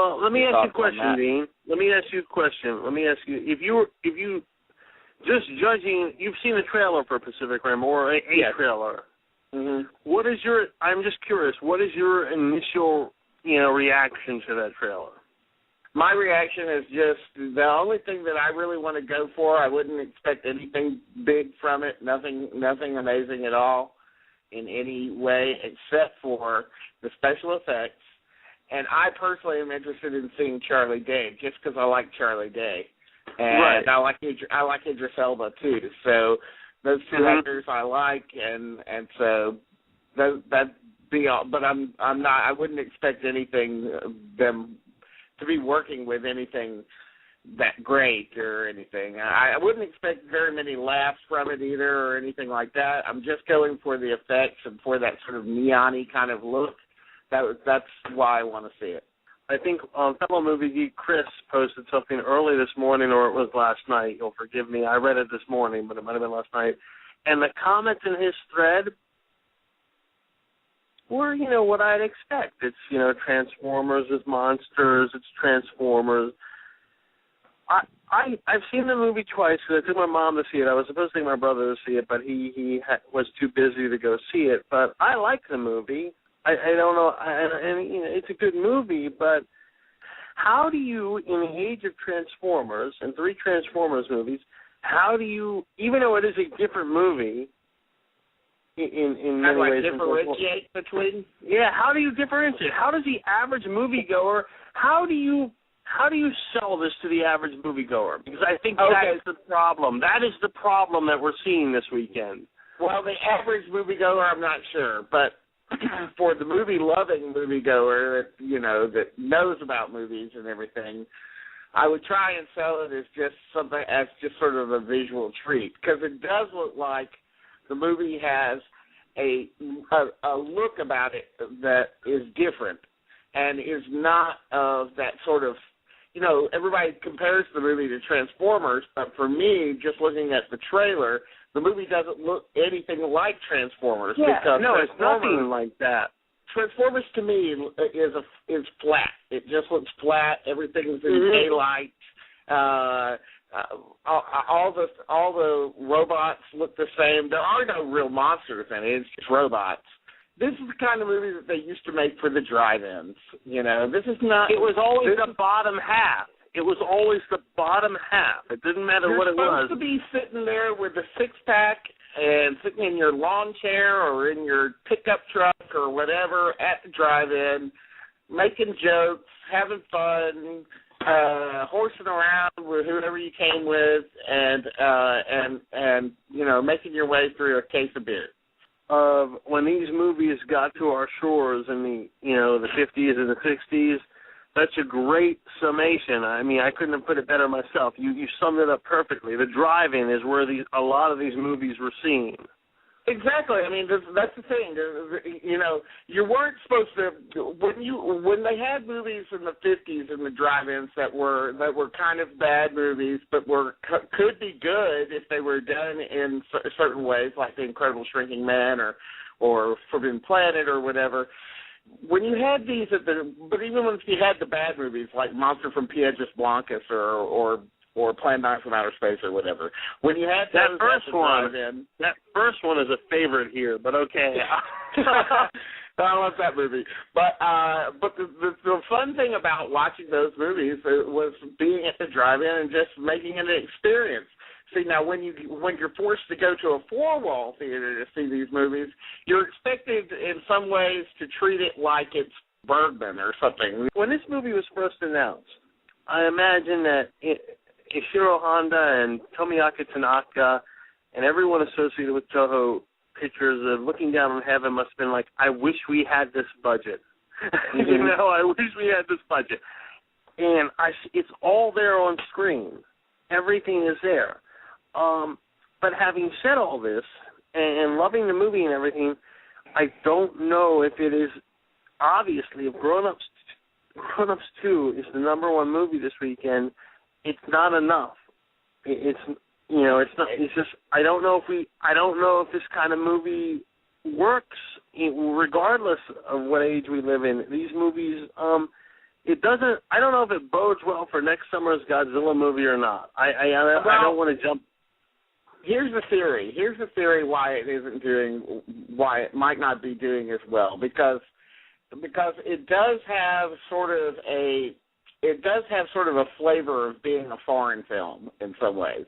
Well, let me ask you a question, Dean. Let me ask you if you just judging, you've seen the trailer for Pacific Rim or a trailer. Mm-hmm. What is your? I'm just curious. What is your initial, reaction to that trailer? My reaction is just the only thing that I really want to go for. I wouldn't expect anything big from it. Nothing amazing at all in any way, except for the special effects. And I personally am interested in seeing Charlie Day, just because I like Charlie Day, and I like Idris Elba too. So those two actors I like, and so that'd be all. But I'm not. I wouldn't expect anything them to be working with anything that great or anything. I wouldn't expect very many laughs from it either or anything like that. I'm just going for the effects and for that sort of neon-y kind of look. That's why I want to see it. I think fellow movie geek Chris posted something early this morning, or it was last night. You'll forgive me. I read it this morning, but it might have been last night. And the comments in his thread were, what I'd expect. It's, Transformers is monsters. It's Transformers. I've seen the movie twice because I took my mom to see it. I was supposed to take my brother to see it, but he was too busy to go see it. But I like the movie. I don't know, and it's a good movie, but how do you, in the age of Transformers and 3 Transformers movies, how do you, even though it is a different movie, in many ways, differentiate between? Yeah, how do you differentiate? How does the average moviegoer? How do you sell this to the average moviegoer? Because I think that's the problem. That is the problem that we're seeing this weekend. Well, the average moviegoer, I'm not sure, but for the movie-loving moviegoer that knows about movies and everything, I would try and sell it as just something, as just sort of a visual treat, because it does look like the movie has a look about it that is different and is not of that sort of, everybody compares the movie to Transformers, but for me, just looking at the trailer, the movie doesn't look anything like Transformers. Yeah, no, it's nothing like that. Transformers to me is flat. It just looks flat. Everything's in daylight. All the robots look the same. There are no real monsters in it. It's just robots. This is the kind of movie that they used to make for the drive-ins. This is not. It was always the bottom half. It was always the bottom half. It didn't matter what it was. You're supposed to be sitting there with a six-pack and sitting in your lawn chair or in your pickup truck or whatever at the drive-in, making jokes, having fun, horsing around with whoever you came with, and making your way through a case of beer. When these movies got to our shores in the 50s and the 60s, that's a great summation. I mean, I couldn't have put it better myself. You summed it up perfectly. The drive-in is where a lot of these movies were seen. Exactly. I mean, that's the thing. You weren't supposed to when they had movies in the 50s in the drive-ins that were kind of bad movies, but could be good if they were done in certain ways, like The Incredible Shrinking Man or Forbidden Planet or whatever. When you had these but even if you had the bad movies like Monster from Piedras Blancas or Plan 9 from Outer Space or whatever, when you had that first one is a favorite here, but okay. I love that movie, but the fun thing about watching those movies was being at the drive-in and just making it an experience. See, now when you're forced to go to a four-wall theater to see these movies, you're expected in some ways to treat it like it's Bergman or something. When this movie was first announced, I imagine that Ishiro Honda and Tomoaki Tanaka and everyone associated with Toho Pictures looking down on heaven must have been like, I wish we had this budget. Mm-hmm. I wish we had this budget. And it's all there on screen. Everything is there. But having said all this and loving the movie and everything, I don't know if it is, obviously, if Grown Ups 2 is the #1 movie this weekend, it's not enough. It's not. It's just I don't know if this kind of movie works, regardless of what age we live in. These movies, it doesn't. I don't know if it bodes well for next summer's Godzilla movie or not. I don't want to jump. Here's the theory. Why it might not be doing as well, because it does have sort of a flavor of being a foreign film in some ways.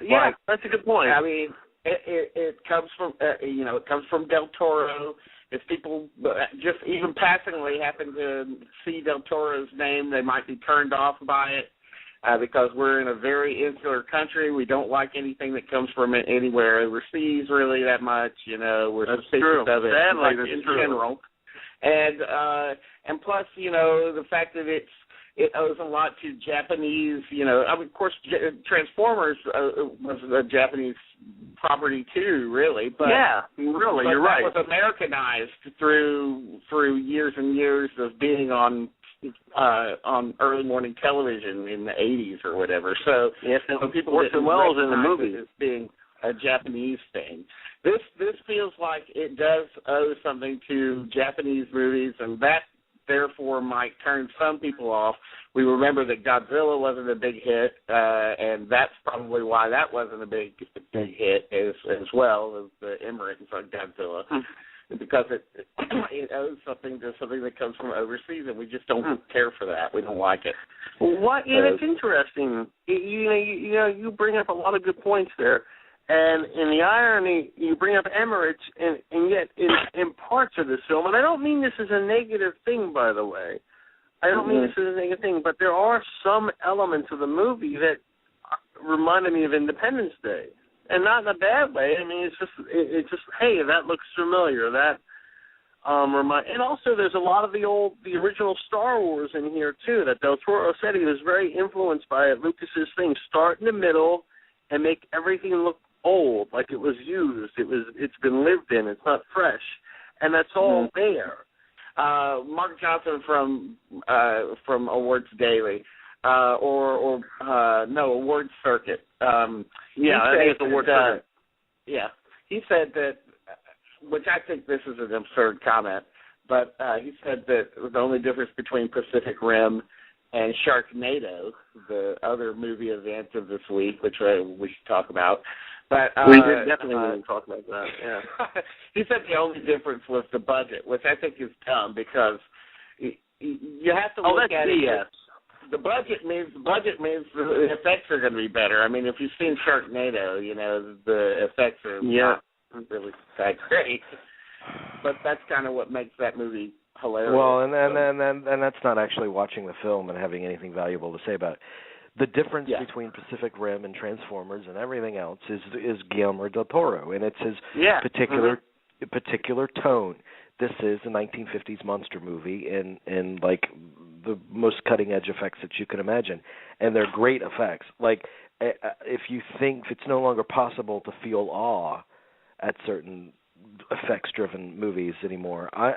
Yeah, like, that's a good point. I mean, it comes from it comes from Del Toro. If people just even passingly happen to see Del Toro's name, they might be turned off by it. Because we're in a very insular country. We don't like anything that comes from anywhere overseas really that much. We're suspicious of it. Sadly, that's in true. general. And plus, the fact that it owes a lot to Japanese, of course, Transformers was a Japanese property too, really. But, yeah, really, you're right. It was Americanized through years and years of being on early morning television in the 80s or whatever. So, yes, so people didn't well in the movie as being a Japanese thing. This feels like it does owe something to Japanese movies, and that therefore might turn some people off. We remember that Godzilla wasn't a big hit, and that's probably why that wasn't a big hit as well as the Emmerich on Godzilla. Because it owes something to something that comes from overseas, and we just don't care for that. We don't like it. Well, and it's interesting. You bring up a lot of good points there, and in the irony, you bring up Emmerich, and yet in parts of this film, and I don't mean this as a negative thing, by the way. I don't mean this as a negative thing, but there are some elements of the movie that reminded me of Independence Day. And not in a bad way. I mean, it's just hey, that looks familiar. That and also there's a lot of the original Star Wars in here too. That Del Toro said he was very influenced by Lucas's thing. Start in the middle and make everything look old, like it was used. It's been lived in. It's not fresh, and that's all there. Mark Johnson from Awards Daily. Awards Circuit. I think it's Awards Circuit. Yeah, he said that, which I think this is an absurd comment, but he said that the only difference between Pacific Rim and Sharknado, the other movie event of this week, which we should talk about. But we did definitely talk about that. Yeah, he said the only difference was the budget, which I think is dumb because you have to look at it. The budget means the effects are going to be better. I mean, if you've seen Sharknado, the effects are not really that great. But that's kind of what makes that movie hilarious. Well, and that's not actually watching the film and having anything valuable to say about it. The difference between Pacific Rim and Transformers and everything else is Guillermo del Toro, and it's his particular tone. This is a 1950s monster movie in like the most cutting edge effects that you can imagine, and they're great effects. Like if you think it's no longer possible to feel awe at certain effects-driven movies anymore, I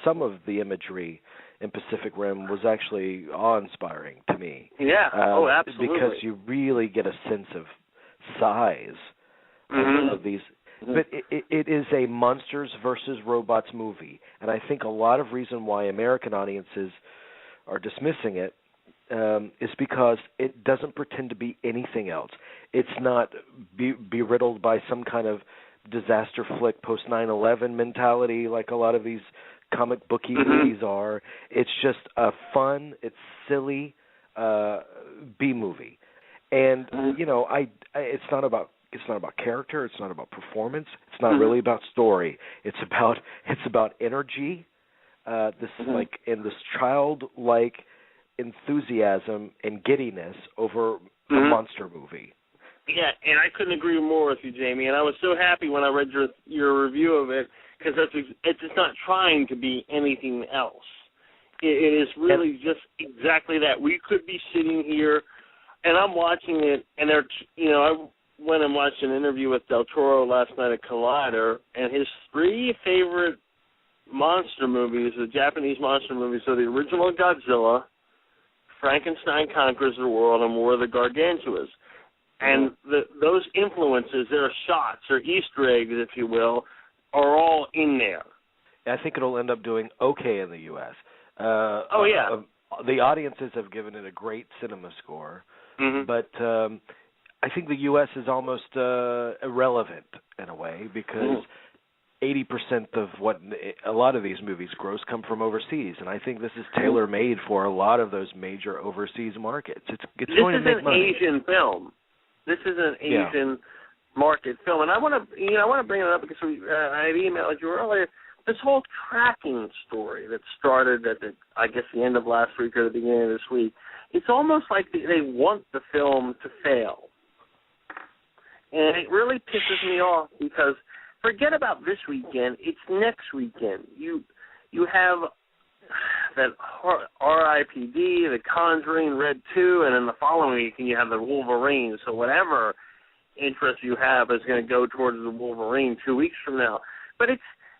some of the imagery in Pacific Rim was actually awe-inspiring to me. Yeah, absolutely. Because you really get a sense of size of these. But it is a monsters versus robots movie, and I think a lot of reason why American audiences are dismissing it is because it doesn't pretend to be anything else. It's not beriddled by some kind of disaster flick post 9/11 mentality like a lot of these comic booky movies are. It's just a fun, it's silly B movie, and it's not about character. It's not about performance. It's not really about story. It's about energy. This childlike enthusiasm and giddiness over a monster movie. Yeah, and I couldn't agree more with you, Jamie. And I was so happy when I read your review of it because it's just not trying to be anything else. It is really just exactly that. We could be sitting here, and I'm watching it, and I went and watched an interview with Del Toro last night at Collider, and his 3 favorite monster movies, the Japanese monster movies, are the original Godzilla, Frankenstein Conquers the World, and War of the Gargantuas. And those influences, their shots, or Easter eggs, if you will, are all in there. I think it'll end up doing okay in the U.S. Oh yeah. The audiences have given it a great cinema score, but I think the U.S. is almost irrelevant in a way because 80% of what a lot of these movies gross come from overseas, and I think this is tailor-made for a lot of those major overseas markets. It's going to make money. This is an Asian film. This is an Asian market film, and I want to bring it up because I had emailed you earlier. This whole tracking story that started at the end of last week or the beginning of this week. It's almost like they want the film to fail, and it really pisses me off because. Forget about this weekend. It's next weekend. You have that R.I.P.D., The Conjuring, Red 2, and then the following weekend you have the Wolverine. So whatever interest you have is going to go towards the Wolverine 2 weeks from now. But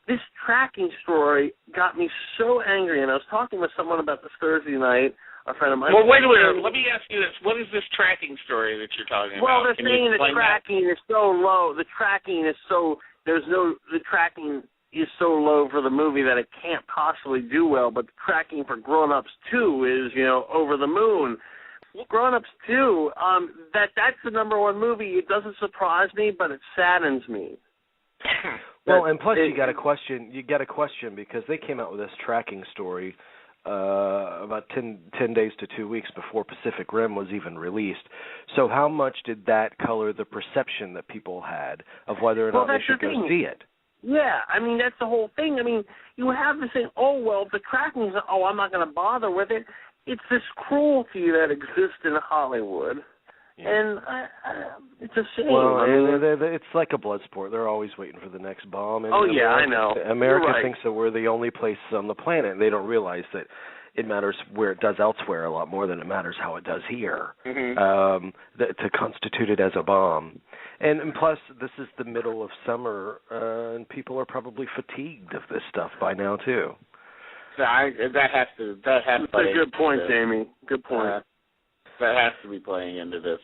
this tracking story got me so angry, and I was talking with someone about this Thursday night. A friend of mine. Well, wait a minute. Let me ask you this: what is this tracking story that you're talking about? Well, they're saying the tracking is so low. The tracking is so. The tracking is so low for the movie that it can't possibly do well, but the tracking for Grown Ups 2 is, over the moon. Grown Ups 2, that's the #1 movie. It doesn't surprise me, but it saddens me. Well, and plus you got a question because they came out with this tracking story about 10 days to 2 weeks before Pacific Rim was even released. So how much did that color the perception that people had of whether or not they should go see it? Yeah, I mean, that's the whole thing. I mean, you have this thing, the tracking's, I'm not going to bother with it. It's this cruelty that exists in Hollywood. Yeah. And it's a shame. Well, it's like a blood sport. They're always waiting for the next bomb. And I know. America thinks that we're the only place on the planet. They don't realize that it matters where it does elsewhere a lot more than it matters how it does here to constitute it as a bomb. And plus, this is the middle of summer, and people are probably fatigued of this stuff by now, too. That has to. That's a good point, Jamie. Good point. That has to be playing into this,